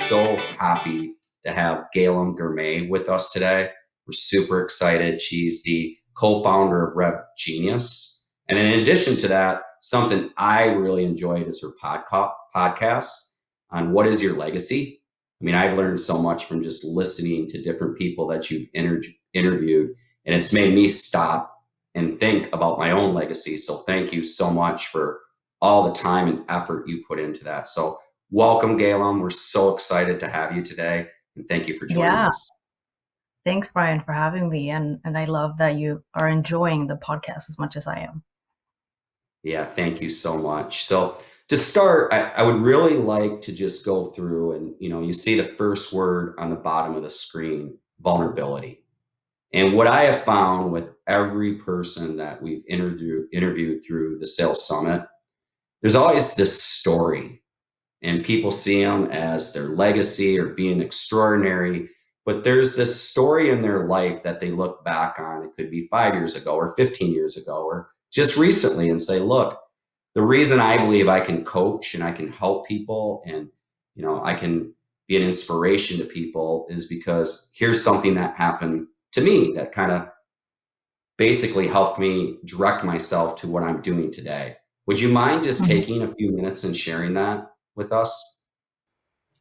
so happy to have Galem Girmay with us today. We're super excited. She's the co-founder of RevGenius. And in addition to that, something I really enjoyed is her podcast on what is your legacy. I mean, I've learned so much from just listening to different people that you've interviewed, and it's made me stop and think about my own legacy. So thank you so much for all the time and effort you put into that. So welcome, Galem. We're so excited to have you today, and thank you for joining Yeah, us. thanks, Brian, for having me. And I love that you are enjoying the podcast as much as I am. Yeah, thank you so much. So to start, I would really like to just go through and, you see the first word on the bottom of the screen, vulnerability. And what I have found with every person that we've interviewed through the Sales Summit, there's always this story, and people see them as their legacy or being extraordinary. But there's this story in their life that they look back on. It could be 5 years ago or 15 years ago or just recently and say, look, the reason I believe I can coach and I can help people and I can be an inspiration to people is because here's something that happened to me that kind of basically helped me direct myself to what I'm doing today. Would you mind just Mhm. taking a few minutes and sharing that with us?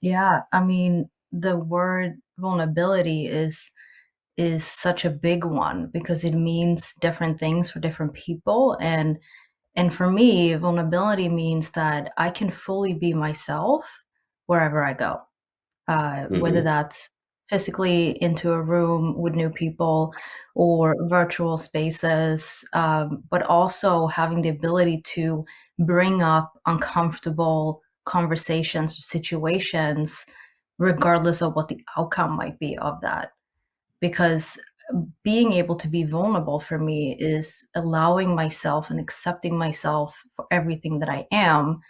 Yeah, I mean, the word vulnerability is such a big one because it means different things for different people. And for me, vulnerability means that I can fully be myself wherever I go. Whether Hmm. that's physically into a room with new people or virtual spaces, but also having the ability to bring up uncomfortable conversations or situations, regardless of what the outcome might be of that. Because being able to be vulnerable for me is allowing myself and accepting myself for everything that I am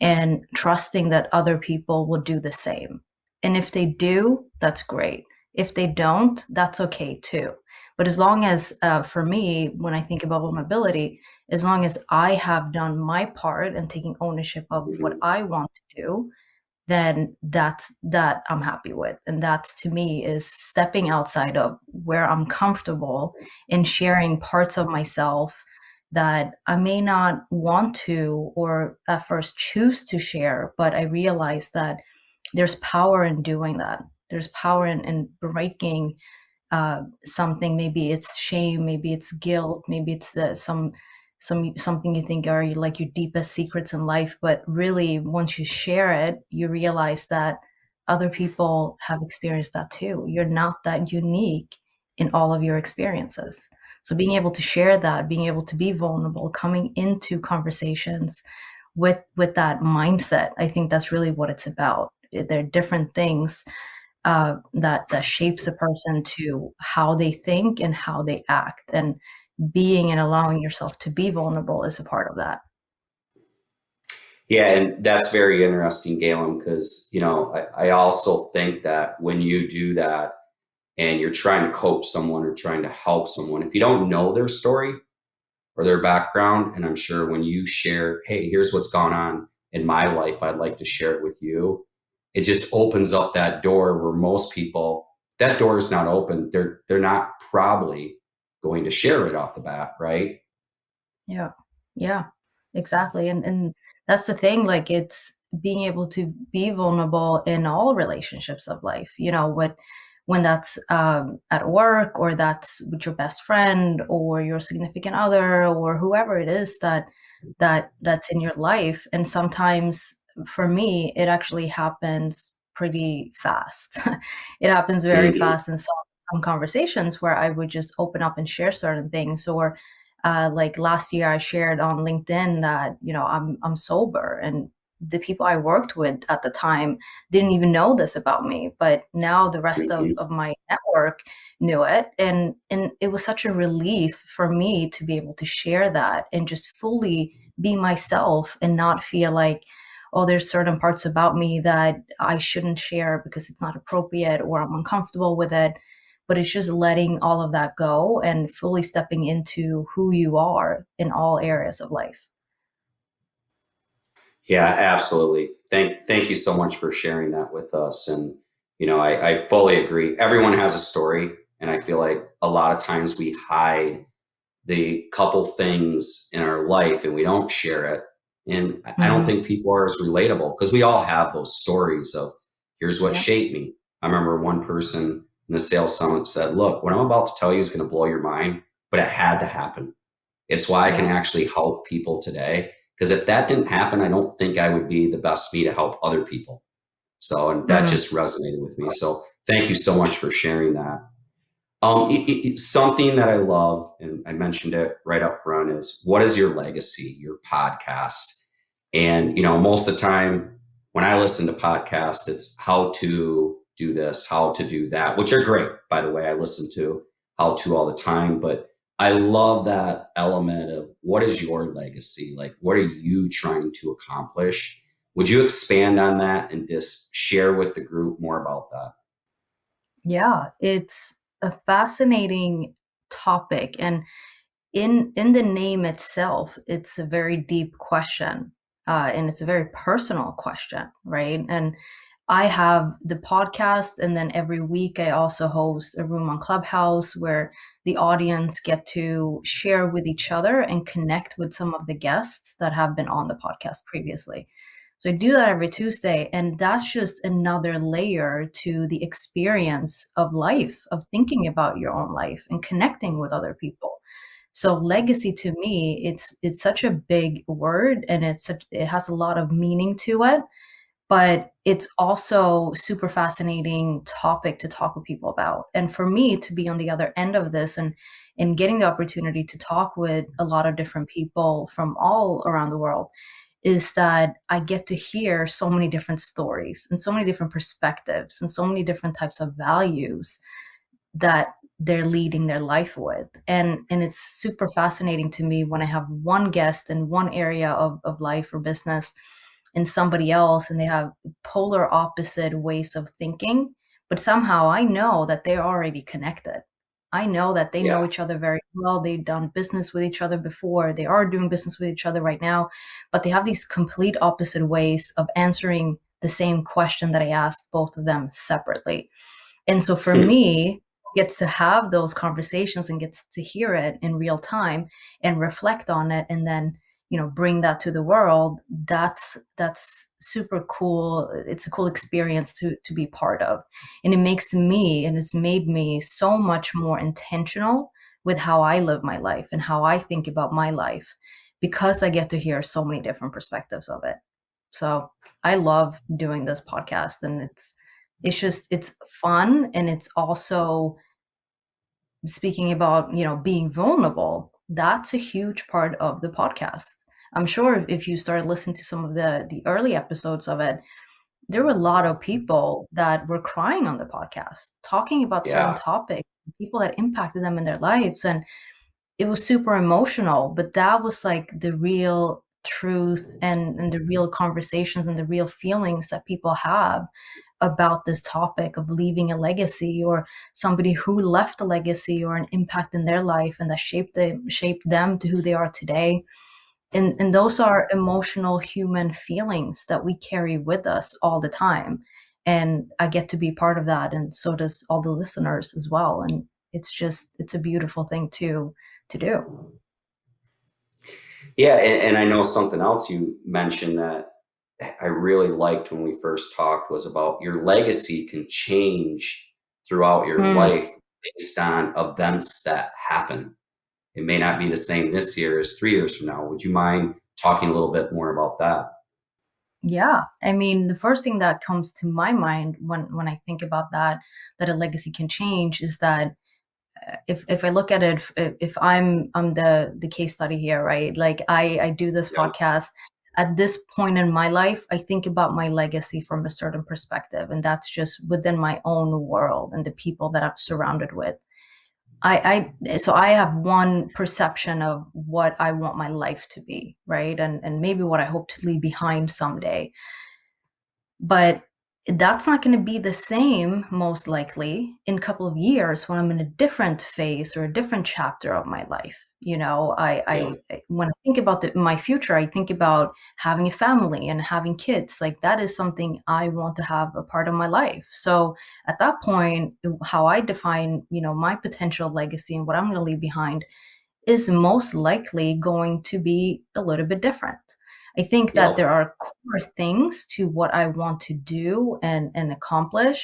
and trusting that other people will do the same. And if they do, that's great. If they don't, that's okay too. But as long as, for me, when I think about vulnerability, as long as I have done my part and taking ownership of what Hmm. I want to do, then that I'm happy with. And that's, to me, is stepping outside of where I'm comfortable and sharing parts of myself that I may not want to or at first choose to share, but I realize that there's power in doing that. There's power in breaking something. Maybe it's shame, maybe it's guilt, maybe it's something you think are like your deepest secrets in life, but really once you share it, you realize that other people have experienced that too. You're not that unique in all of your experiences. So being able to share that, being able to be vulnerable, coming into conversations with that mindset, I think that's really what it's about. There are different things that shapes a person to how they think and how they act. And being and allowing yourself to be vulnerable is a part of that. Yeah, and that's very interesting, Galen, because I also think that when you do that and you're trying to coach someone or trying to help someone, if you don't know their story or their background, and I'm sure when you share, hey, here's what's gone on in my life, I'd like to share it with you. It just opens up that door where most people, that door is not open. They're not probably going to share it off the bat, right? Yeah. Yeah, exactly. And that's the thing, like it's being able to be vulnerable in all relationships of life, when that's at work, or that's with your best friend or your significant other or whoever it is that's in your life. And sometimes for me, it actually happens pretty fast. It happens very Hmm. fast in some conversations where I would just open up and share certain things. Or like last year, I shared on LinkedIn that I'm sober, and the people I worked with at the time didn't even know this about me. But now the rest Hmm. of my network knew it, and it was such a relief for me to be able to share that and just fully be myself and not feel like, oh, there's certain parts about me that I shouldn't share because it's not appropriate or I'm uncomfortable with it. But it's just letting all of that go and fully stepping into who you are in all areas of life. Yeah, absolutely. Thank you so much for sharing that with us. And I fully agree. Everyone has a story, and I feel like a lot of times we hide the couple things in our life and we don't share it. And I don't Hmm. think people are as relatable because we all have those stories of here's what Yeah. shaped me. I remember one person in the sales summit said, "Look, what I'm about to tell you is going to blow your mind, but it had to happen. It's why I can Yeah. actually help people today. Because if that didn't happen, I don't think I would be the best me to help other people." So, and that Mm. just resonated with me. So, thank you so much for sharing that. Something that I love, and I mentioned it right up front, is what is your legacy, your podcast? And most of the time when I listen to podcasts, it's how to do this, how to do that, which are great, by the way. I listen to how to all the time, but I love that element of what is your legacy? Like, what are you trying to accomplish? Would you expand on that and just share with the group more about that? Yeah, it's a fascinating topic, and in the name itself, it's a very deep question, and it's a very personal question, right? And I have the podcast, and then every week I also host a room on Clubhouse where the audience get to share with each other and connect with some of the guests that have been on the podcast previously. So I do that every Tuesday, and that's just another layer to the experience of life, of thinking about your own life and connecting with other people. So legacy to me, it's such a big word, and it has a lot of meaning to it, but it's also super fascinating topic to talk with people about. And for me to be on the other end of this and getting the opportunity to talk with a lot of different people from all around the world is that I get to hear so many different stories and so many different perspectives and so many different types of values that they're leading their life with. And it's super fascinating to me when I have one guest in one area of life or business and somebody else, and they have polar opposite ways of thinking, but somehow I know that they're already connected. I know that they know Yeah. each other very well. They've done business with each other before. They are doing business with each other right now, but they have these complete opposite ways of answering the same question that I asked both of them separately. And so for me, gets to have those conversations and gets to hear it in real time and reflect on it and then, bring that to the world. That's super cool. It's a cool experience to be part of. And it makes me and it's made me so much more intentional with how I live my life and how I think about my life because I get to hear so many different perspectives of it. So I love doing this podcast, and it's fun, and it's also speaking about, being vulnerable. That's a huge part of the podcast. I'm sure if you started listening to some of the early episodes of it, there were a lot of people that were crying on the podcast, talking about certain Yeah. topics, people that impacted them in their lives, and it was super emotional, but that was like the real truth and the real conversations and the real feelings that people have about this topic of leaving a legacy or somebody who left a legacy or an impact in their life and that shaped them to who they are today. And those are emotional human feelings that we carry with us all the time. And I get to be part of that, and so does all the listeners as well. And it's a beautiful thing to do. Yeah, and I know something else you mentioned that I really liked when we first talked was about your legacy can change throughout your Mm. life based on events that happen. It may not be the same this year as 3 years from now. Would you mind talking a little bit more about that? Yeah, I mean, the first thing that comes to my mind when I think about that a legacy can change is that if I look at it, if I'm the case study here, right? Like I do this Yeah. podcast. At this point in my life, I think about my legacy from a certain perspective, and that's just within my own world and the people that I'm surrounded with. So I have one perception of what I want my life to be, right? And maybe what I hope to leave behind someday. But that's not going to be the same, most likely, in a couple of years when I'm in a different phase or a different chapter of my life. You know, Yeah. when I think about my future, I think about having a family and having kids. Like that is something I want to have a part of my life. So at that point, how I define, my potential legacy and what I'm going to leave behind is most likely going to be a little bit different. I think that there Yep. are core things to what I want to do and accomplish,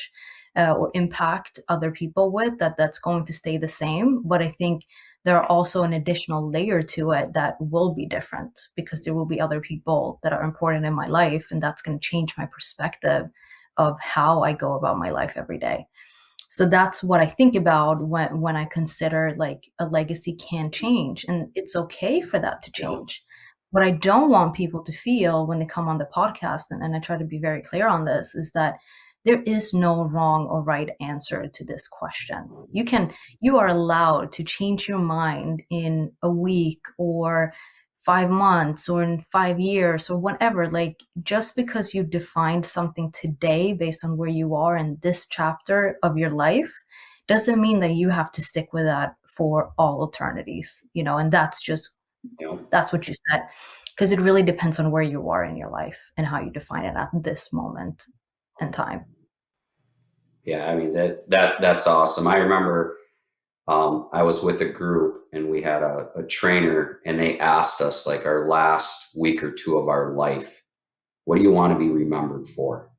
or impact other people with, that's going to stay the same. But I think there are also an additional layer to it that will be different because there will be other people that are important in my life, and that's going to change my perspective of how I go about my life every day. So that's what I think about when I consider like a legacy can change, and it's okay for that to Yep. change. What I don't want people to feel when they come on the podcast, and I try to be very clear on this, is that there is no wrong or right answer to this question. You are allowed to change your mind in a week or 5 months or in 5 years or whatever. Like just because you defined something today based on where you are in this chapter of your life doesn't mean that you have to stick with that for all eternities, and Yep. that's what you said, because it really depends on where you are in your life and how you define it at this moment in time. Yeah. I mean, that's awesome. I remember I was with a group and we had a trainer and they asked us like our last week or two of our life, what do you want to be remembered for?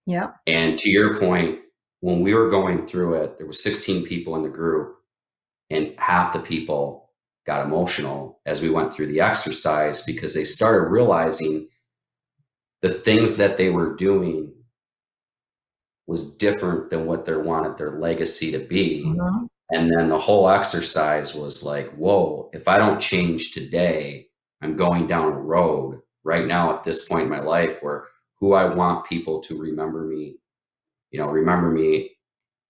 Yeah. And to your point, when we were going through it, there was 16 people in the group and half the people got emotional as we went through the exercise because they started realizing the things that they were doing was different than what they wanted their legacy to be. Mhm. And then the whole exercise was like, whoa, if I don't change today, I'm going down a road right now at this point in my life where who I want people to remember me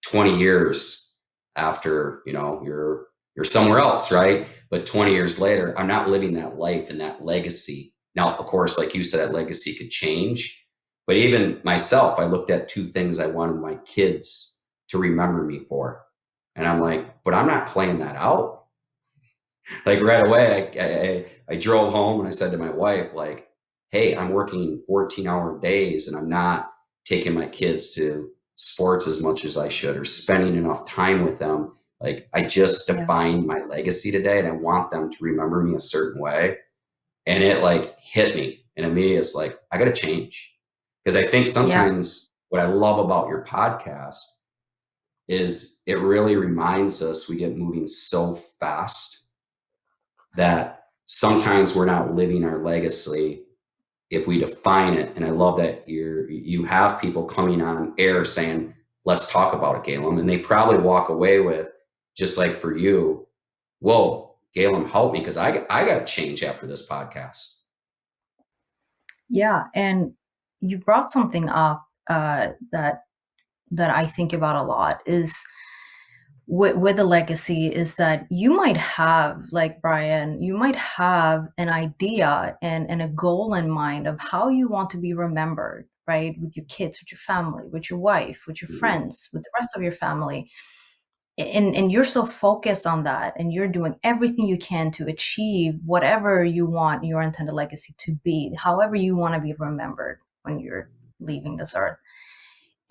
20 years after, you're somewhere else, right? But 20 years later, I'm not living that life and that legacy. Now, of course, like you said, that legacy could change. But even myself, I looked at two things I wanted my kids to remember me for. And I'm like, but I'm not playing that out. Like right away, I drove home and I said to my wife, like, hey, I'm working 14-hour days and I'm not taking my kids to sports as much as I should or spending enough time with them. Like, I just Yeah. defined my legacy today and I want them to remember me a certain way. And it like hit me. And immediately it's like, I got to change. Because I think Yeah. sometimes what I love about your podcast is it really reminds us we get moving so fast that sometimes we're not living our legacy if we define it. And I love that you have people coming on air saying, let's talk about it, Galem. And they probably walk away with, just like for you, whoa, Galem, help me because I got to change after this podcast. Yeah. And you brought something up, that I think about a lot is with the legacy, is that you might have, like Brian, you might have an idea and a goal in mind of how you want to be remembered, right? With your kids, with your family, with your wife, with your Mhm. friends, with the rest of your family. And you're so focused on that, and you're doing everything you can to achieve whatever you want your intended legacy to be, however you want to be remembered when you're leaving this earth.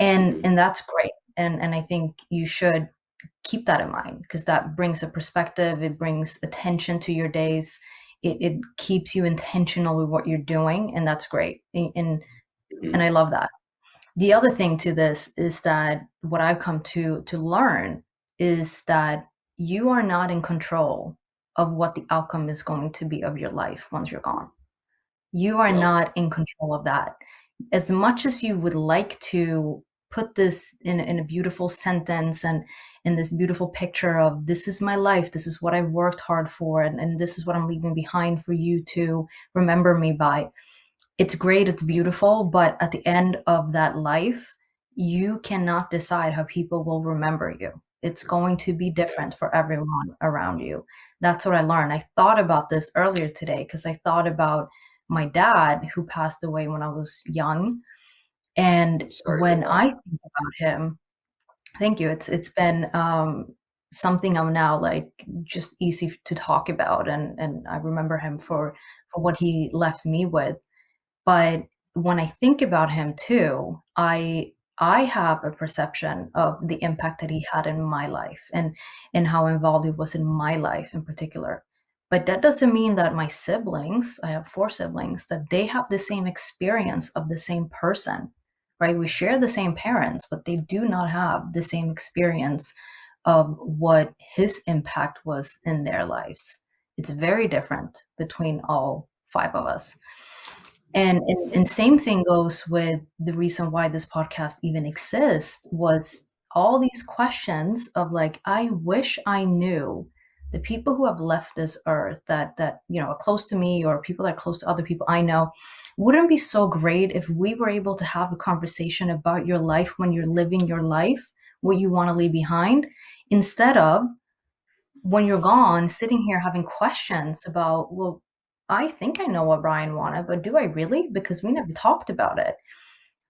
and Mhm. and that's great, and I think you should keep that in mind because that brings a perspective, it brings attention to your days, it keeps you intentional with what you're doing, and that's great. And I Mhm. love that. The other thing to this is that what I've come to learn is that you are not in control of what the outcome is going to be of your life once you're gone. You are Yep. not in control of that. As much as you would like to put this in a beautiful sentence and in this beautiful picture of this is my life, this is what I've worked hard for, and this is what I'm leaving behind for you to remember me by. It's great, it's beautiful, but at the end of that life, you cannot decide how people will remember you. It's going to be Yeah. different for everyone around you. That's what I learned. I thought about this earlier today because I thought about my dad who passed away when I was young. And I'm sorry to hear when I that. think about him, thank you. It's been something I'm now like just easy to talk about, and I remember him for what he left me with. But when I think about him too, I have a perception of the impact that he had in my life, and how involved he was in my life in particular. But that doesn't mean that my siblings, I have 4 siblings, that they have the same experience of the same person, right? We share the same parents, but they do not have the same experience of what his impact was in their lives. It's very different between all 5 of us. And same thing goes with the reason why this podcast even exists, was all these questions of like, I wish I knew the people who have left this earth that are close to me, or people that are close to other people I know. Wouldn't it be so great if we were able to have a conversation about your life when you're living your life, what you want to leave behind, instead of when you're gone, sitting here having questions about, well, I think I know what Brian wanted, but do I really? Because we never talked about it.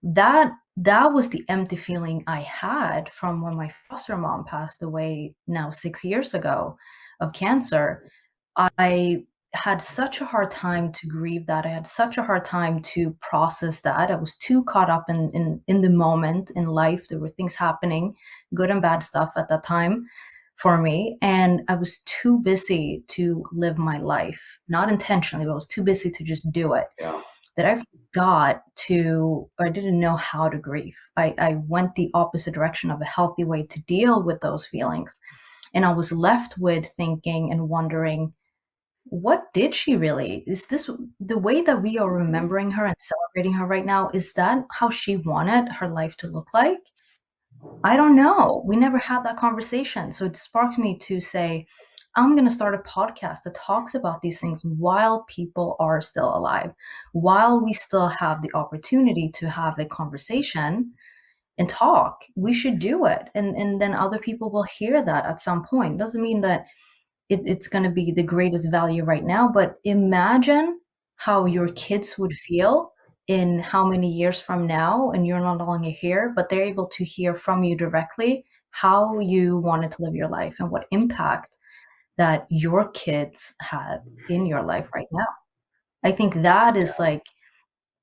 That was the empty feeling I had from when my foster mom passed away now 6 years ago of cancer. I had such a hard time to grieve that. I had such a hard time to process that. I was too caught up in the moment in life. There were things happening, good and bad stuff at that time for me. And I was too busy to live my life, not intentionally, but I was too busy to just do it, Yeah. that I forgot to, or I didn't know how to grieve. I went the opposite direction of a healthy way to deal with those feelings. And I was left with thinking and wondering, what did she really? Is this the way that we are Mhm. remembering her and celebrating her right now? Is that how she wanted her life to look like? I don't know. We never had that conversation. So it sparked me to say, I'm going to start a podcast that talks about these things while people are still alive, while we still have the opportunity to have a conversation and talk. We should do it. And then other people will hear that at some point. Doesn't mean that it's going to be the greatest value right now, but imagine how your kids would feel in how many years from now, and you're no longer here, but they're able to hear from you directly how you wanted to live your life and what impact that your kids had in your life right now. I think that is Yeah. like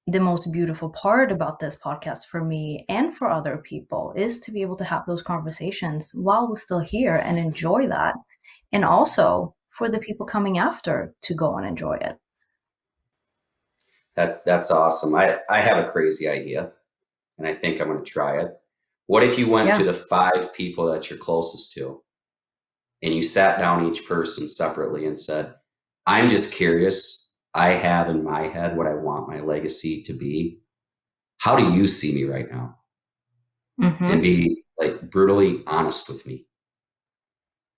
the most beautiful part about this podcast for me and for other people, is to be able to have those conversations while we're still here and enjoy that, and also for the people coming after to go and enjoy it. That's awesome. I have a crazy idea, and I think I'm going to try it. What if you went to Yeah. the 5 people that you're closest to, and you sat down each person separately and said, I'm just curious. I have in my head what I want my legacy to be. How do you see me right now? And Mhm. be like brutally honest with me,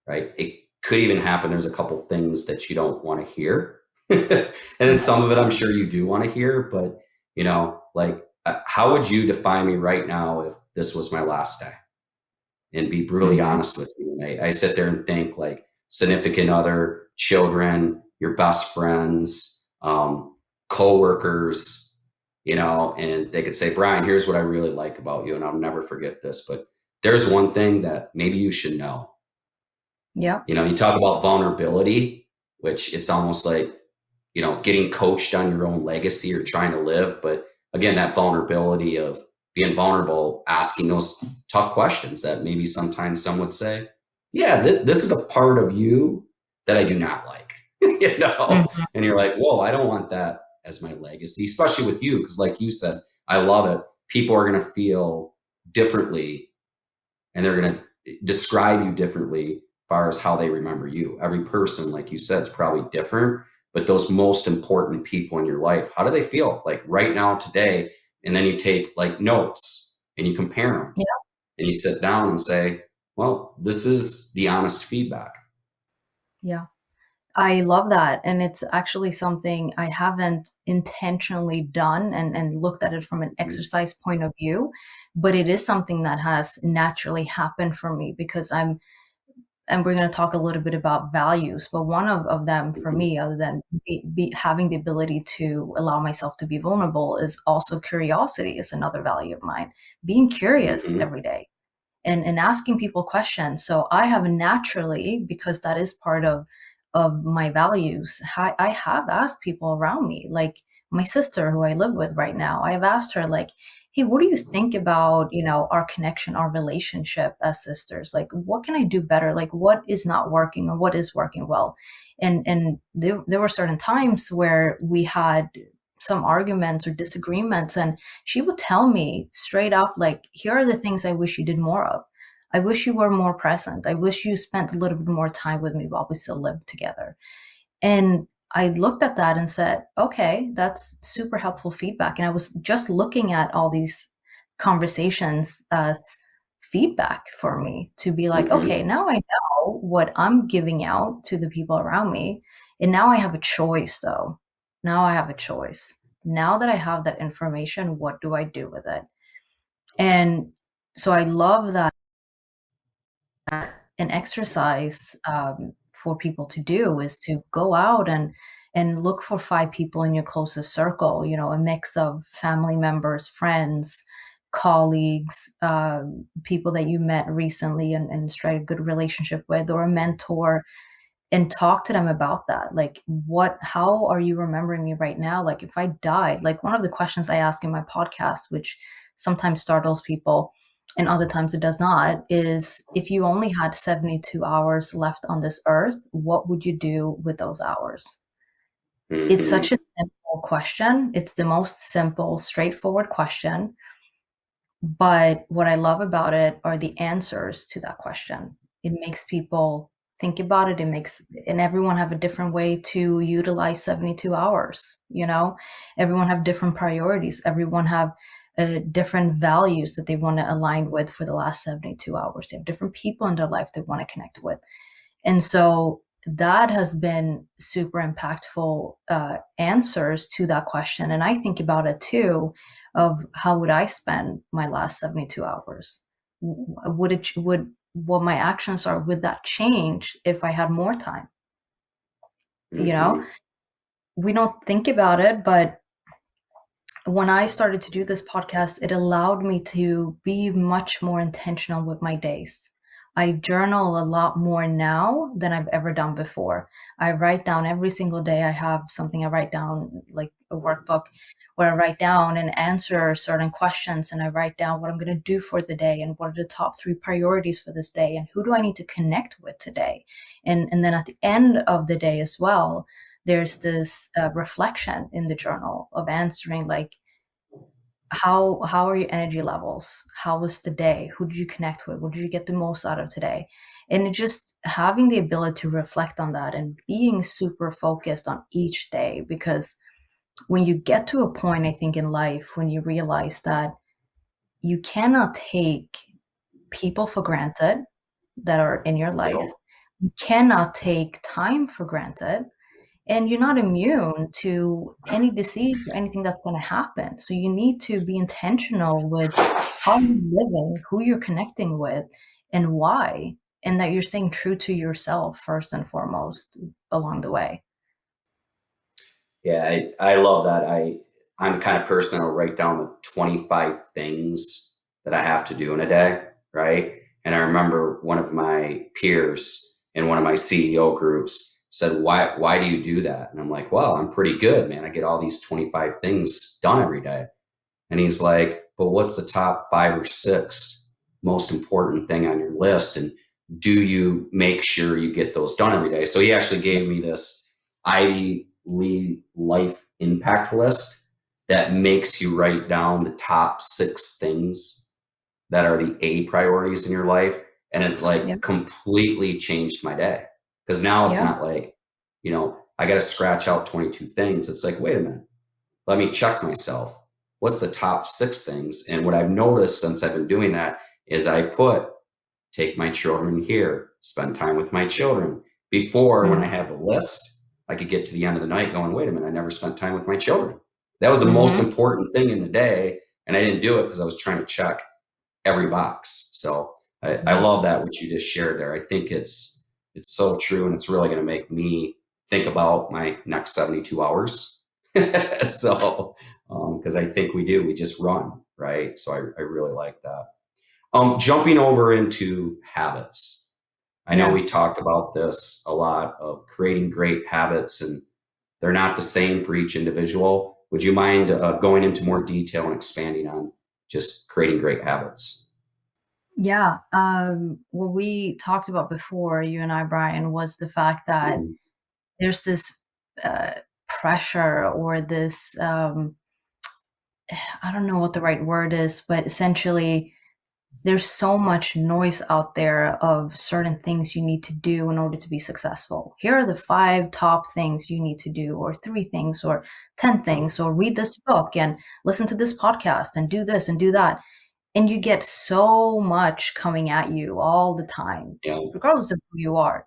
right? It could even happen. There's a couple things that you don't want to hear. And then some Yes. of it I'm sure you do want to hear, but like how would you define me right now if this was my last day? And be brutally Mhm. honest with you. And I sit there and think like significant other, children, your best friends, coworkers, and they could say, Brian, here's what I really like about you. And I'll never forget this, but there's one thing that maybe you should know. Yep. You talk about vulnerability, which it's almost like, getting coached on your own legacy or trying to live. But again, that vulnerability of being vulnerable, asking those tough questions that maybe sometimes some would say, yeah, this is a part of you that I do not like, Mhm. and you're like, whoa, I don't want that as my legacy, especially with you. Cause like you said, I love it. People are going to feel differently, and they're going to describe you differently as far as how they remember you. Every person, like you said, is probably different, but those most important people in your life, how do they feel like right now, today? And then you take like notes and you compare them Yeah. and you sit down and say, well, this is the honest feedback. Yeah. I love that, and it's actually something I haven't intentionally done and looked at it from an Mhm. exercise point of view, but it is something that has naturally happened for me because and we're going to talk a little bit about values, but one of them for Mhm. me, other than having the ability to allow myself to be vulnerable, is also curiosity is another value of mine. Being curious Mhm. every day and asking people questions. So I have naturally, because that is part of my values, I have asked people around me, like my sister who I live with right now. I have asked her, like, hey, what do you think about, our connection, our relationship as sisters? Like, what can I do better? Like, what is not working or what is working well? And there were certain times where we had some arguments or disagreements, and she would tell me straight up, like, here are the things I wish you did more of. I wish you were more present. I wish you spent a little bit more time with me while we still lived together. And I looked at that and said, okay, that's super helpful feedback. And I was just looking at all these conversations as feedback for me to be like, Mm-hmm. okay, now I know what I'm giving out to the people around me. And now I have a choice, though. Now I have a choice. Now that I have that information, what do I do with it? And so I love that an exercise for people to do is to go out and look for 5 people in your closest circle, a mix of family members, friends, colleagues, people that you met recently and strike a good relationship with, or a mentor, and talk to them about that. Like, how are you remembering me right now? Like, if I died, like, one of the questions I ask in my podcast, which sometimes startles people and other times it does not, is if you only had 72 hours left on this earth, what would you do with those hours? It's such Mm-hmm. a simple question. It's the most simple, straightforward question. But what I love about it are the answers to that question. It makes people think about it. And everyone have a different way to utilize 72 hours, Everyone have different priorities. Everyone have different values that they want to align with for the last 72 hours. They have different people in their life they want to connect with. And so that has been super impactful answers to that question. And I think about it too, of how would I spend my last 72 hours? Would what my actions are, would that change if I had more time? You know, Mm-hmm. we don't think about it, but when I started to do this podcast, it allowed me to be much more intentional with my days. I journal a lot more now than I've ever done before. I write down every single day. I have something I write down, like a workbook, where I write down and answer certain questions, and I write down what I'm going to do for the day and what are the top 3 priorities for this day and who do I need to connect with today. And then at the end of the day as well, there's this reflection in the journal of answering, like, how are your energy levels? How was the day? Who did you connect with? What did you get the most out of today? And it just having the ability to reflect on that and being super focused on each day, because when you get to a point, I think, in life when you realize that you cannot take people for granted that are in your life, Yep. you cannot take time for granted, and you're not immune to any disease or anything that's going to happen. So you need to be intentional with how you're living, who you're connecting with, and why, and that you're staying true to yourself first and foremost along the way. Yeah, I love that. I'm the kind of person that'll write down the 25 things that I have to do in a day, right? And I remember one of my peers in one of my CEO groups said, why do you do that? And I'm like, well, I'm pretty good, man. I get all these 25 things done every day. And he's like, but what's the top 5 or 6 most important thing on your list? And do you make sure you get those done every day? So he actually Yeah. gave me this Ivy League life impact list that makes you write down the top 6 things that are the A priorities in your life. And it Yeah. like completely changed my day. Because now it's Yeah. not like, I got to scratch out 22 things. It's like, wait a minute, let me check myself. What's the top 6 things? And what I've noticed since I've been doing that is I put take my children here, spend time with my children. Before, when I Mm-hmm. had the list, I could get to the end of the night going, wait a minute, I never spent time with my children. That was the most Mm-hmm. important thing in the day. And I didn't do it because I was trying to check every box. So I Yeah. love that what you just shared there. I think it's so true, and it's really going to make me think about my next 72 hours. So because I think we just run, right? So I really like that. Jumping over into habits. I know we Yes. talked about this a lot of creating great habits, and they're not the same for each individual. Would you mind going into more detail and expanding on just creating great habits? Yeah. What we talked about before, you and I, Brian, was the fact that Mhm. there's this uh, pressure or this, I don't know what the right word is, but essentially, there's so much noise out there of certain things you need to do in order to be successful. Here are the 5 top things you need to do, or 3 things, or 10 Yeah, things, or read this book and listen to this podcast and do this and do that. And you get so much coming at you all the time, yeah, regardless of who you are,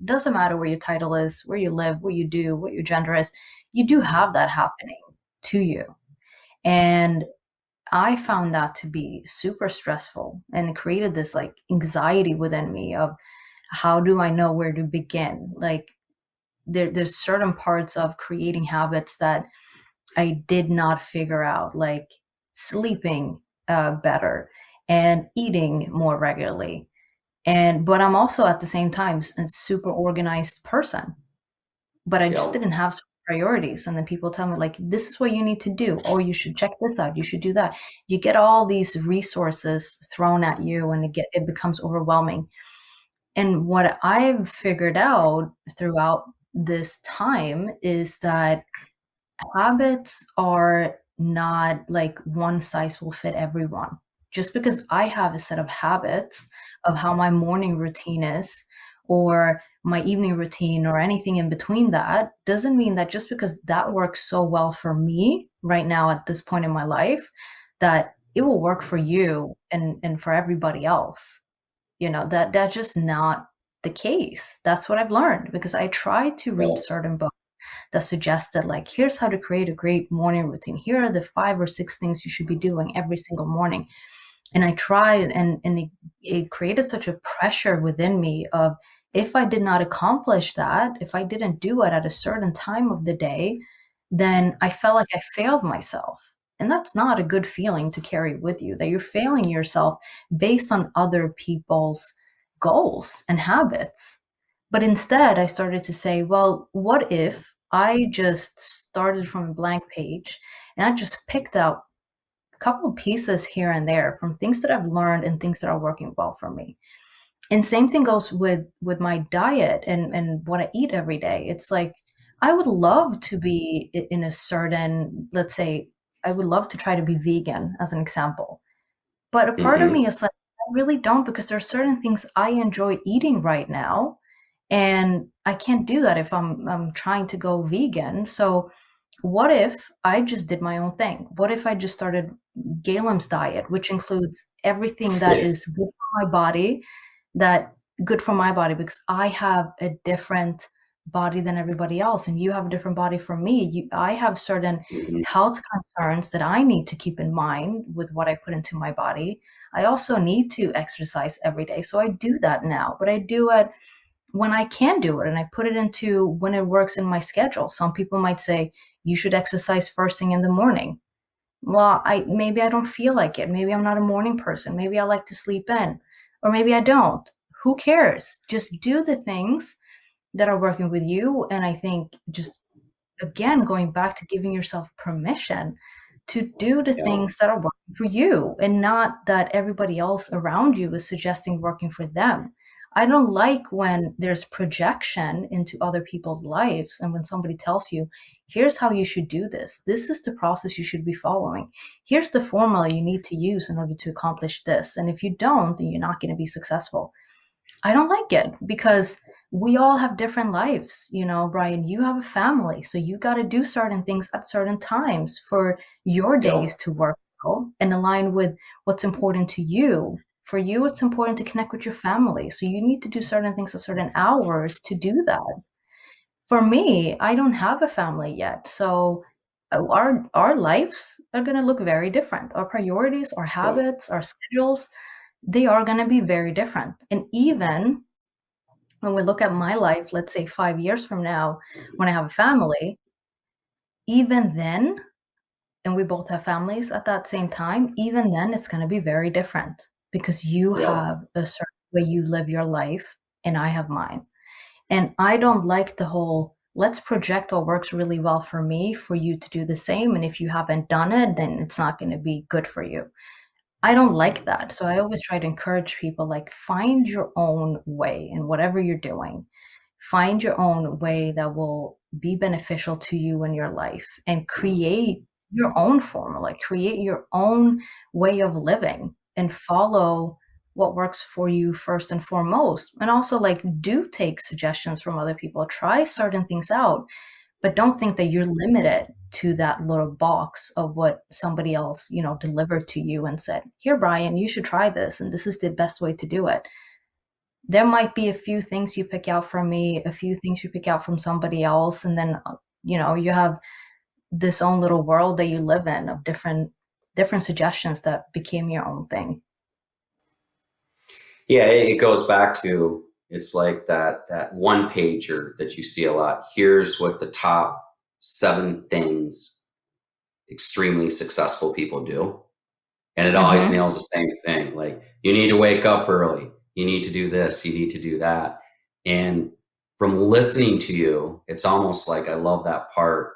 doesn't matter what your title is, where you live, what you do, what your gender is, you do have that happening to you. And I found that to be super stressful, and it created this like anxiety within me of how do I know where to begin? Like there's certain parts of creating habits that I did not figure out, like sleeping better and eating more regularly. But I'm also at the same time a super organized person, but I just yeah, didn't have certain priorities. And then people tell me, like, this is what you need to do. Oh, you should check this out. You should do that. You get all these resources thrown at you, and it becomes overwhelming. And what I've figured out throughout this time is that habits are not like one size will fit everyone. Just because I have a set of habits of how my morning routine is, or my evening routine, or anything in between that, doesn't mean that just because that works so well for me right now at this point in my life, that it will work for you and for everybody else. That's just not the case. That's what I've learned because I tried to read yeah, certain books that suggested, like, here's how to create a great morning routine. Here are the 5 or 6 things you should be doing every single morning. And I tried, and it created such a pressure within me of, if I did not accomplish that, if I didn't do it at a certain time of the day, then I felt like I failed myself. And that's not a good feeling to carry with you, that you're failing yourself based on other people's goals and habits. But instead, I started to say, well, what if I just started from a blank page and I just picked out a couple of pieces here and there from things that I've learned and things that are working well for me. And same thing goes with my diet and what I eat every day. It's like I would love to be in a certain, let's say, I would love to try to be vegan as an example. But a part of hmm me is like, I really don't, because there are certain things I enjoy eating right now, and I can't do that if I'm trying to go vegan. So what if I just did my own thing? What if I just started Galem's diet, which includes everything that is good for my body, that good for my body, because I have a different body than everybody else, and you have a different body from me. I have certain hmm health concerns that I need to keep in mind with what I put into my body. I also need to exercise every day. So I do that now, but I do it when I can do it, and I put it into when it works in my schedule. Some people might say you should exercise first thing in the morning. Well, I maybe I don't feel like it. Maybe I'm not a morning person. Maybe I like to sleep in, or maybe I don't. Who cares? Just do the things that are working with you. And I think, just again, going back to giving yourself permission to do the yeah, things that are working for you, and not that everybody else around you is suggesting working for them. I don't like when there's projection into other people's lives, and when somebody tells you, here's how you should do this. This is the process you should be following. Here's the formula you need to use in order to accomplish this. And if you don't, then you're not going to be successful. I don't like it, because we all have different lives. Brian, you have a family, so you got to do certain things at certain times for your yeah, days to work well and align with what's important to you. For you, it's important to connect with your family. So you need to do certain things at certain hours to do that. For me, I don't have a family yet. So our lives are going to look very different. Our priorities, our yeah. habits, our schedules, they are going to be very different. And even when we look at my life, let's say 5 years from now, when I have a family, even then, and we both have families at that same time, even then it's gonna be very different. because you Yeah. have a certain way you live your life and I have mine. And I don't like the whole, let's project what works really well for me for you to do the same. And if you haven't done it, then it's not going to be good for you. I don't like that. So I always try to encourage people, like, find your own way in whatever you're doing. Find your own way that will be beneficial to you in your life and create your own formula, create your own way of living and follow what works for you first and foremost. And also, like, do take suggestions from other people, try certain things out, but don't think that you're limited to that little box of what somebody else, delivered to you and said, "Here, Brian, you should try this, and this is the best way to do it." There might be a few things you pick out from me, a few things you pick out from somebody else, and then, you have this own little world that you live in of different suggestions that became your own thing. Yeah, it goes back to, it's like that one pager that you see a lot. Here's what the top 7 things extremely successful people do. And it always Mhm. nails the same thing. Like, you need to wake up early. You need to do this. You need to do that. And from listening to you, it's almost like, I love that part.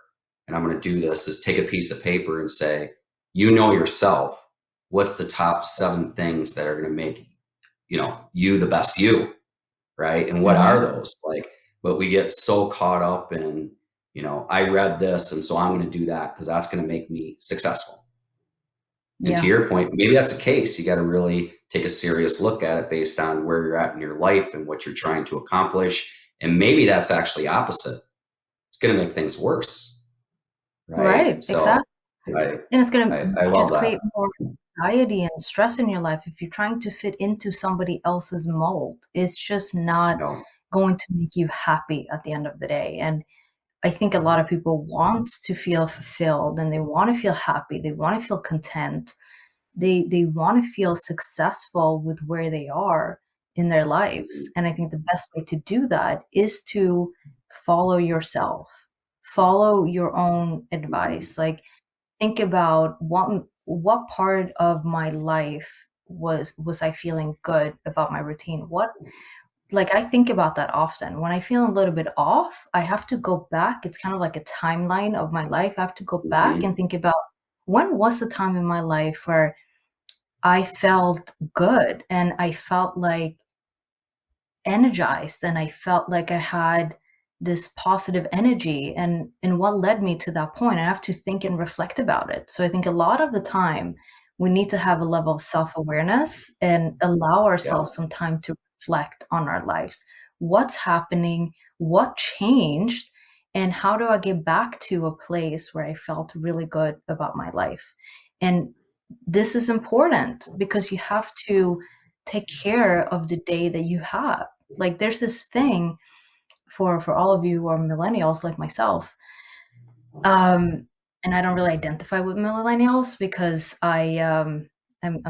And I'm going to do this, is take a piece of paper and say, you know yourself, what's the top 7 things that are going to make, you the best you, right? And what are Mhm. those? Like, but we get so caught up in, I read this, and so I'm going to do that because that's going to make me successful. And to Yeah. your point, maybe that's the case. You got to really take a serious look at it based on where you're at in your life and what you're trying to accomplish. And maybe that's actually opposite. It's going to make things worse, right? Right, So exactly. I, And it's gonna I love just that. create more anxiety and stress in your life if you're trying to fit into somebody else's mold. It's just not No. going to make you happy at the end of the day. And I think a lot of people want to feel fulfilled and they want to feel happy. They want to feel content. They want to feel successful with where they are in their lives. And I think the best way to do that is to follow yourself. Follow your own Mhm. advice. Like, think about what part of my life was I feeling good about my routine? What, like, I think about that often. When I feel a little bit off, I have to go back. It's kind of like a timeline of my life. I have to go back and Mhm. think about, when was the time in my life where I felt good and I felt like energized and I felt like I had this positive energy, and what led me to that point. I have to think and reflect about it. So I think a lot of the time we need to have a level of self-awareness and allow Yeah. ourselves some time to reflect on our lives. What's happening? What changed? And how do I get back to a place where I felt really good about my life? And this is important because you have to take care of the day that you have. Like, there's this thing for all of you who are millennials like myself, um, and I don't really identify with millennials because I'm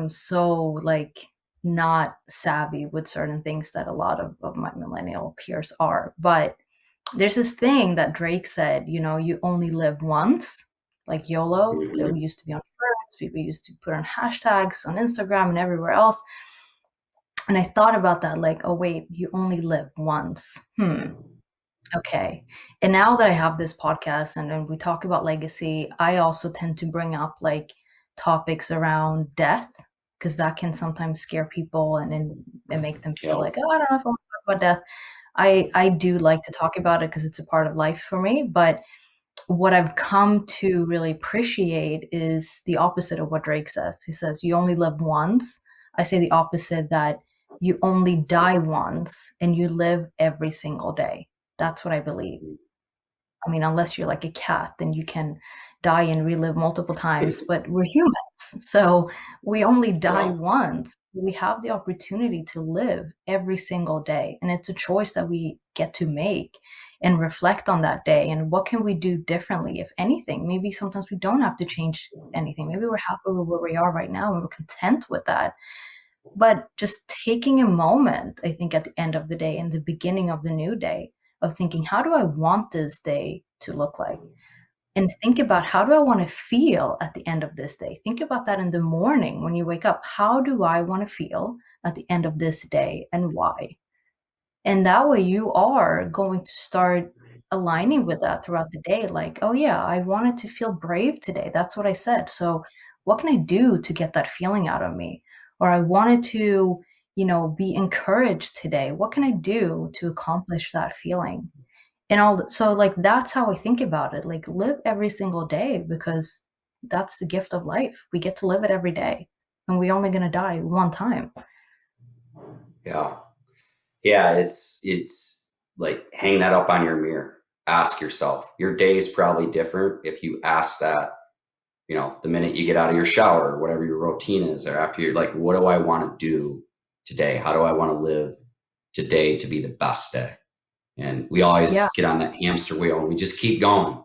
so, like, not savvy with certain things that a lot of my millennial peers are. But there's this thing that Drake said, you only live once, like YOLO. It Mhm. used to be on shirts, people used to put on hashtags on Instagram and everywhere else. And I thought about that, like, oh wait, you only live once. Okay. And now that I have this podcast and we talk about legacy, I also tend to bring up, like, topics around death because that can sometimes scare people and make them feel Yeah. like, oh, I don't know if I want to talk about death. I do like to talk about it because it's a part of life for me. But what I've come to really appreciate is the opposite of what Drake says. He says, you only live once. I say the opposite, that you only die once and you live every single day. That's what I believe. I mean, unless you're like a cat, then you can die and relive multiple times, but we're humans. So we only die Yeah. once. We have the opportunity to live every single day. And it's a choice that we get to make and reflect on that day. And what can we do differently, if anything? Maybe sometimes we don't have to change anything. Maybe we're happy with where we are right now and we're content with that. But just taking a moment, I think, at the end of the day and the beginning of the new day, of thinking, how do I want this day to look like? and think about, how do I want to feel at the end of this day? Think about that in the morning when you wake up. How do I want to feel at the end of this day, and why? And that way you are going to start aligning with that throughout the day. Like, oh yeah, I wanted to feel brave today. That's what I said. So what can I do to get that feeling out of me? Or I wanted to, be encouraged today. What can I do to accomplish that feeling? And so like that's how I think about it. Like, live every single day, because that's the gift of life. We get to live it every day, and we're only going to die one time. Yeah. Yeah, it's like hang that up on your mirror. Ask yourself. Your day is probably different if you ask that, the minute you get out of your shower, or whatever your routine is, or after you're like, what do I want to do today? How do I want to live today to be the best day? And we Yeah. always get on that hamster wheel and we just keep going,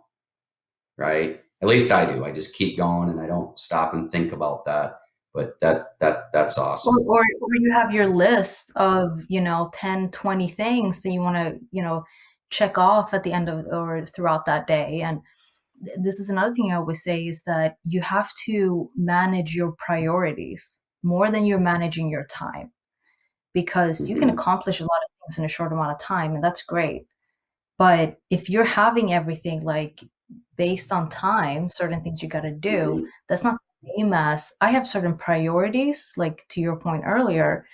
right? At least I do. I just keep going and I don't stop and think about that. But that's Or awesome. or or you have your list of, 10, 20 things that you wanna, check off at the end of or throughout that day, and this is another thing I always say, is that you have to manage your priorities more than you're managing your time, because you can Hmm. accomplish a lot of things in a short amount of time, and that's great. But if you're having everything, like, based on time, certain things you gotta do, Hmm. that's not the same as I have certain priorities, like, to your point earlier,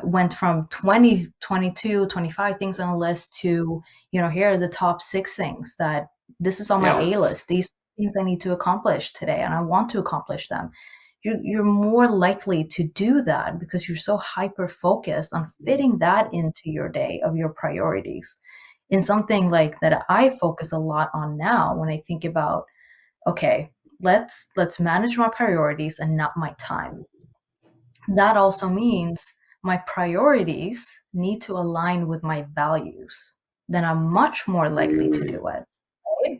went from 20, 22, 25 things on a list to, here are the top 6 things that this is on my Yeah. A list. These things I need to accomplish today, and I want to accomplish them. You're more likely to do that because you're so hyper focused on fitting that into your day of your priorities. In something like that I focus a lot on now when I think about, okay, let's manage my priorities and not my time. That also means my priorities need to align with my values. Then I'm much more likely to Mm. do it, right?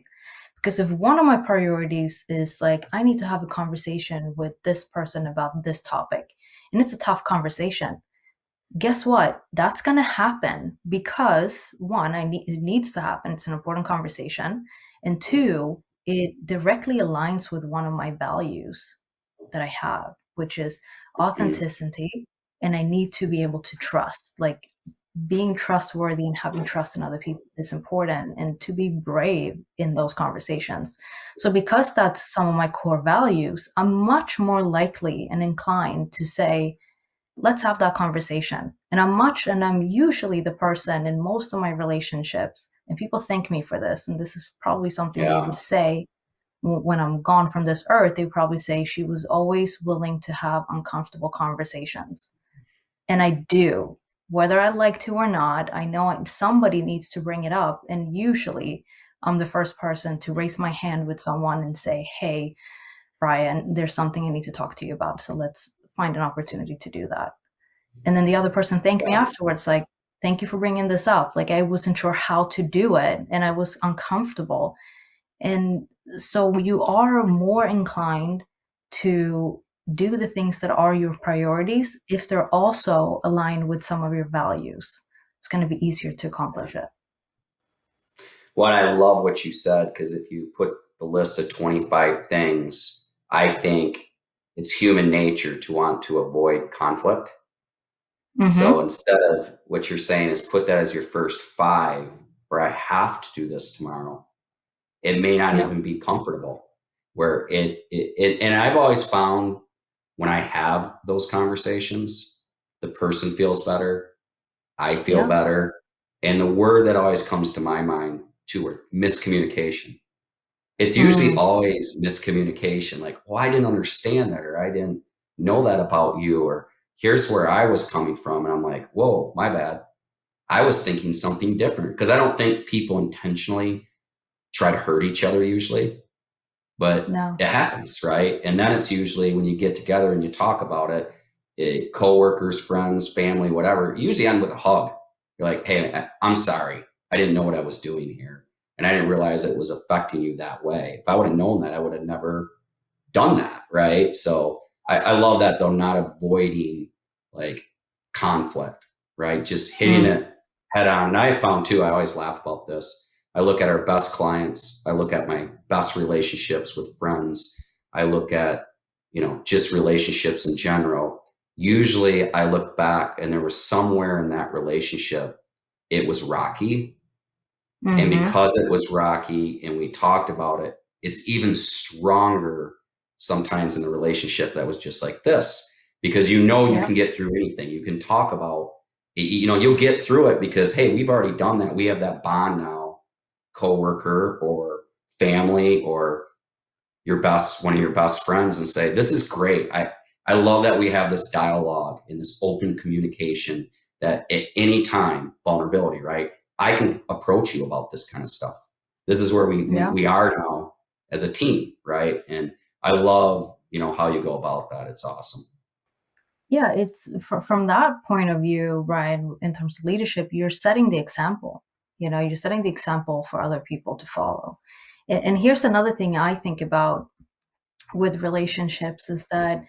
Because if one of my priorities is like, I need to have a conversation with this person about this topic, and it's a tough conversation, guess what? That's going to happen because one, it needs to happen. It's an important conversation. And two, it directly aligns with one of my values that I have, which is Mm. authenticity. And I need to be able to trust, like, being trustworthy and having trust in other people is important, and to be brave in those conversations. So because that's some of my core values, I'm much more likely and inclined to say, let's have that conversation. And I'm usually the person in most of my relationships, and people thank me for this, and this is probably something they Yeah. would say when I'm gone from this earth. They probably say she was always willing to have uncomfortable conversations. And I do. Whether I like to or not, I know somebody needs to bring it up. And usually I'm the first person to raise my hand with someone and say, hey, Brian, there's something I need to talk to you about. So let's find an opportunity to do that. And then the other person thanked me Yeah. afterwards, like, thank you for bringing this up. Like, I wasn't sure how to do it and I was uncomfortable. And so you are more inclined to do the things that are your priorities if they're also aligned with some of your values. It's going to be easier to accomplish it. Well, I love what you said, because if you put the list of 25 things, I think it's human nature to want to avoid conflict. So Mm-hmm. instead of what you're saying is put that as your first five, where I have to do this tomorrow. It may not Yep. even be comfortable. Where and I've always found when I have those conversations, the person feels better, I feel Yeah. better. And the word that always comes to my mind, two word, miscommunication. It's usually Mm, always miscommunication, like, oh, I didn't understand that, or I didn't know that about you, or here's where I was coming from. And I'm like, whoa, my bad. I was thinking something different, because I don't think people intentionally try to hurt each other usually, but no. it happens, right? And then it's usually when you get together and you talk about it, coworkers, friends, family, whatever, you usually end with a hug. You're like, hey, I'm sorry. I didn't know what I was doing here. And I didn't realize it was affecting you that way. If I would have known that, I would have never done that, right? So I love that, though, not avoiding like conflict, right? Just hitting Mm, it head on. And I found too, I always laugh about this. I look at our best clients. I look at my best relationships with friends. I look at, just relationships in general. Usually I look back and there was somewhere in that relationship, it was rocky. And Mm-hmm. because it was rocky and we talked about it, it's even stronger sometimes in the relationship that was just like this, because you Yeah. can get through anything. You can talk about, you'll get through it because, hey, we've already done that. We have that bond now, coworker or family or one of your best friends, and say, this is great. I love that we have this dialogue and this open communication that at any time, vulnerability, right? I can approach you about this kind of stuff. This is where Yeah. we are now as a team, right? And I love, how you go about that. It's awesome. Yeah, it's from that point of view, right? In terms of leadership, you're setting the example. You're setting the example for other people to follow. And here's another thing I think about with relationships is that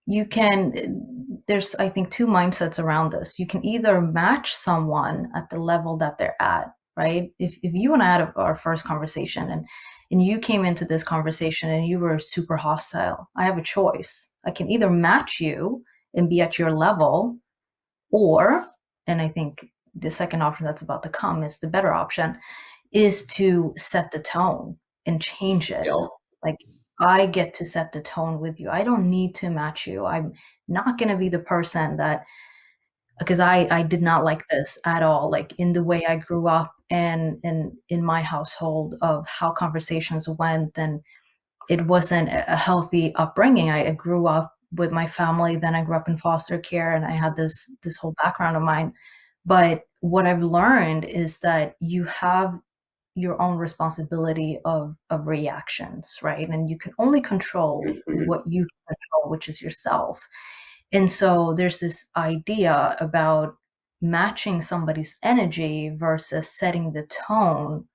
you can there's I think two mindsets around this. You can either match someone at the level that they're at, right? If you and I had our first conversation, and you came into this conversation and you were super hostile, I have a choice. I can either match you and be at your level, or, and I think the second option that's about to come is the better option, is to set the tone and change it. Yep. Like, I get to set the tone with you. I don't need to match you. I'm not gonna be the person that, because I did not like this at all, like, in the way I grew up and in my household of how conversations went, and it wasn't a healthy upbringing. I grew up with my family, then I grew up in foster care, and I had this whole background of mine. But what I've learned is that you have your own responsibility of reactions, right? And you can only control Mhm. what you can control, which is yourself. And so there's this idea about matching somebody's energy versus setting the tone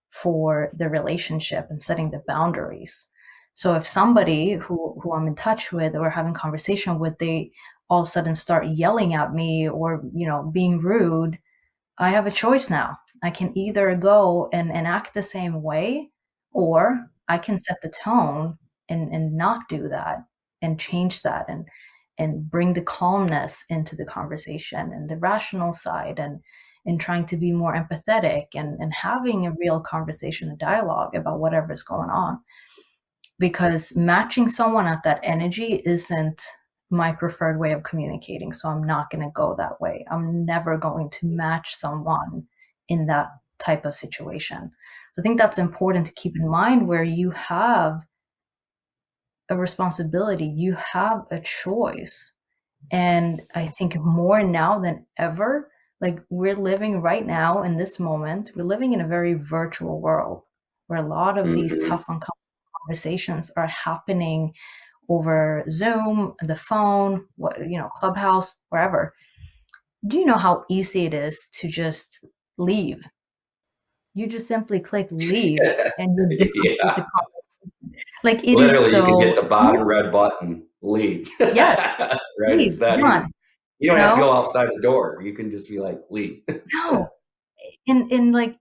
for the relationship and setting the boundaries. So if somebody who I'm in touch with or having conversation with, they all of a sudden start yelling at me or, being rude, I have a choice now. I can either go and act the same way, or I can set the tone and not do that and change that and bring the calmness into the conversation and the rational side, and trying to be more empathetic and having a real conversation, a dialogue about whatever's going on. Because matching someone at that energy isn't my preferred way of communicating. So I'm not going to go that way. I'm never going to match someone in that type of situation. So I think that's important to keep in mind, where you have a responsibility, you have a choice. And I think more now than ever, like, we're living right now in this moment, we're living in a very virtual world where a lot of these Mhm. tough, uncomfortable conversations are happening over Zoom, the phone, Clubhouse, wherever. Do you know how easy it is to just leave? You just simply click leave and you're done with Yeah. the conversation. Like, it is Literally, you can hit so the bottom easy. red button, leave. Yes, Right? leave, It's that done, easy. You don't you have to go know? outside the door. You can just be like, leave. No. And like,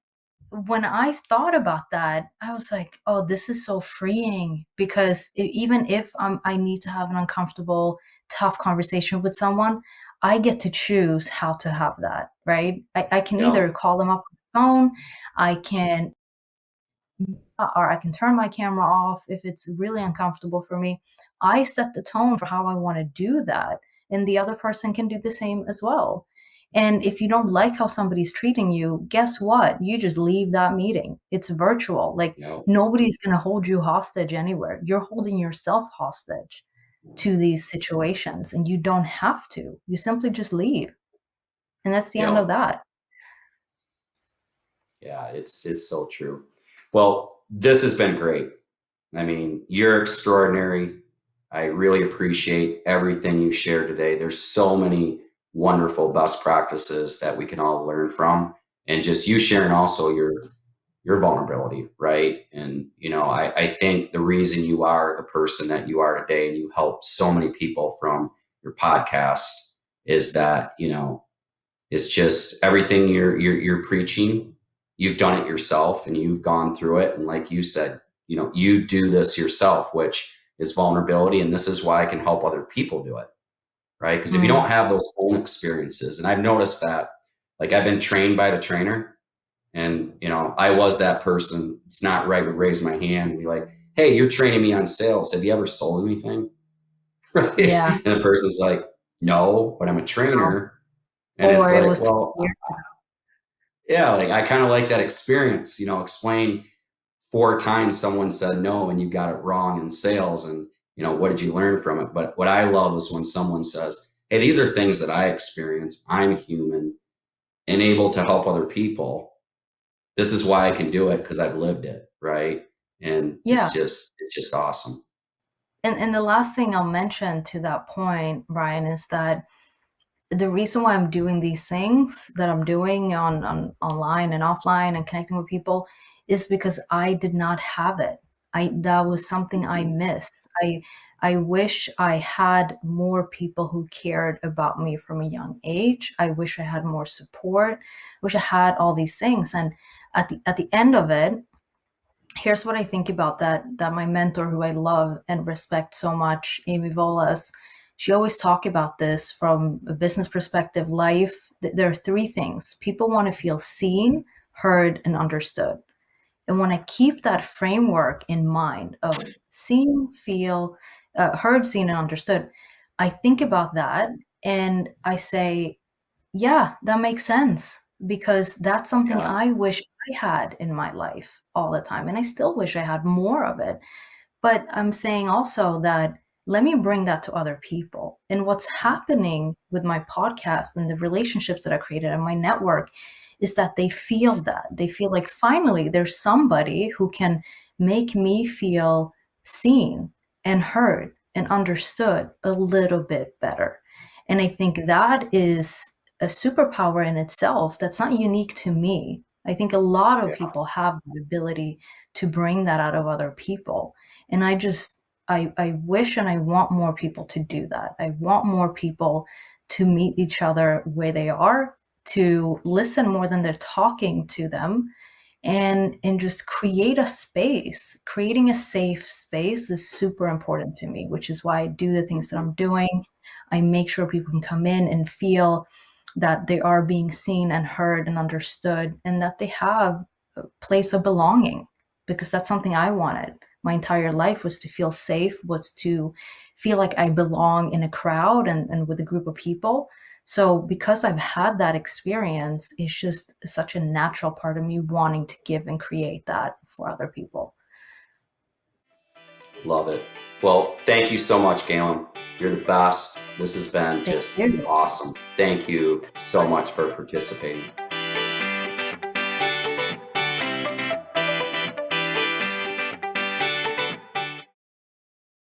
when I thought about that, I was like, "Oh, this is so freeing," because even if I need to have an uncomfortable, tough conversation with someone, I get to choose how to have that, right? I can Yeah. either call them up on the phone, I can, or I can turn my camera off if it's really uncomfortable for me. I set the tone for how I want to do that, and the other person can do the same as well. And if you don't like how somebody's treating you, guess what? You just leave that meeting. It's virtual. Like, Yeah. nobody's going to hold you hostage anywhere. You're holding yourself hostage to these situations, and you don't have to. You simply just leave. And that's the end Yeah. of that. Yeah. It's so true. Well, this has been great. I mean, you're extraordinary. I really appreciate everything you shared today. There's so many wonderful best practices that we can all learn from. And just you sharing also your vulnerability, right? And I think the reason you are the person that you are today and you help so many people from your podcast is that, it's just everything you're preaching, you've done it yourself and you've gone through it. And like you said, you do this yourself, which is vulnerability. And this is why I can help other people do it. Right. Because if you don't Mm, have those own experiences, and I've noticed that, like I've been trained by the trainer, and I was that person. It's not right to raise my hand and be like, hey, you're training me on sales. Have you ever sold anything? Right. yeah. And the person's like, no, but I'm a trainer. And it's Or it like, was well, 20 years. yeah, like I kind of like that experience, explain 4 times someone said no and you got it wrong in sales, and what did you learn from it? But what I love is when someone says, hey, these are things that I experience. I'm human and able to help other people. This is why I can do it, because I've lived it, right? And Yeah. it's just awesome. And the last thing I'll mention to that point, Brian, is that the reason why I'm doing these things that I'm doing on online and offline and connecting with people is because I did not have it. That was something I Mhm. missed. I wish I had more people who cared about me from a young age. I wish I had more support. Wish I had all these things. And at the end of it, here's what I think about that my mentor, who I love and respect so much, Amy Volas, she always talk about this from a business perspective, life. There are three things. People want to feel seen, heard, and understood. And when I keep that framework in mind of seen, feel, heard, seen, and understood, I think about that and I say, yeah, that makes sense, because that's something Yeah. I wish I had in my life all the time, and I still wish I had more of it. But I'm saying also that let me bring that to other people. And what's happening with my podcast and the relationships that I created and my network is that they feel that. They feel like finally there's somebody who can make me feel seen and heard and understood a little bit better. And I think that is a superpower in itself that's not unique to me. I think a lot of Yeah. people have the ability to bring that out of other people. And I wish and I want more people to do that. I want more people to meet each other where they are, to listen more than they're talking to them, and just create a space. Creating a safe space is super important to me, which is why I do the things that Mhm. I'm doing. I make sure people can come in and feel that they are being seen and heard and understood, and that they have a place of belonging, because that's something I wanted my entire life, was to feel safe, was to feel like I belong in a crowd and with a group of people. So because I've had that experience, it's just such a natural part of me wanting to give and create that for other people. Love it. Well, thank you so much, Galem. You're the best. This has been Thank just you. awesome. Thank you so much for participating.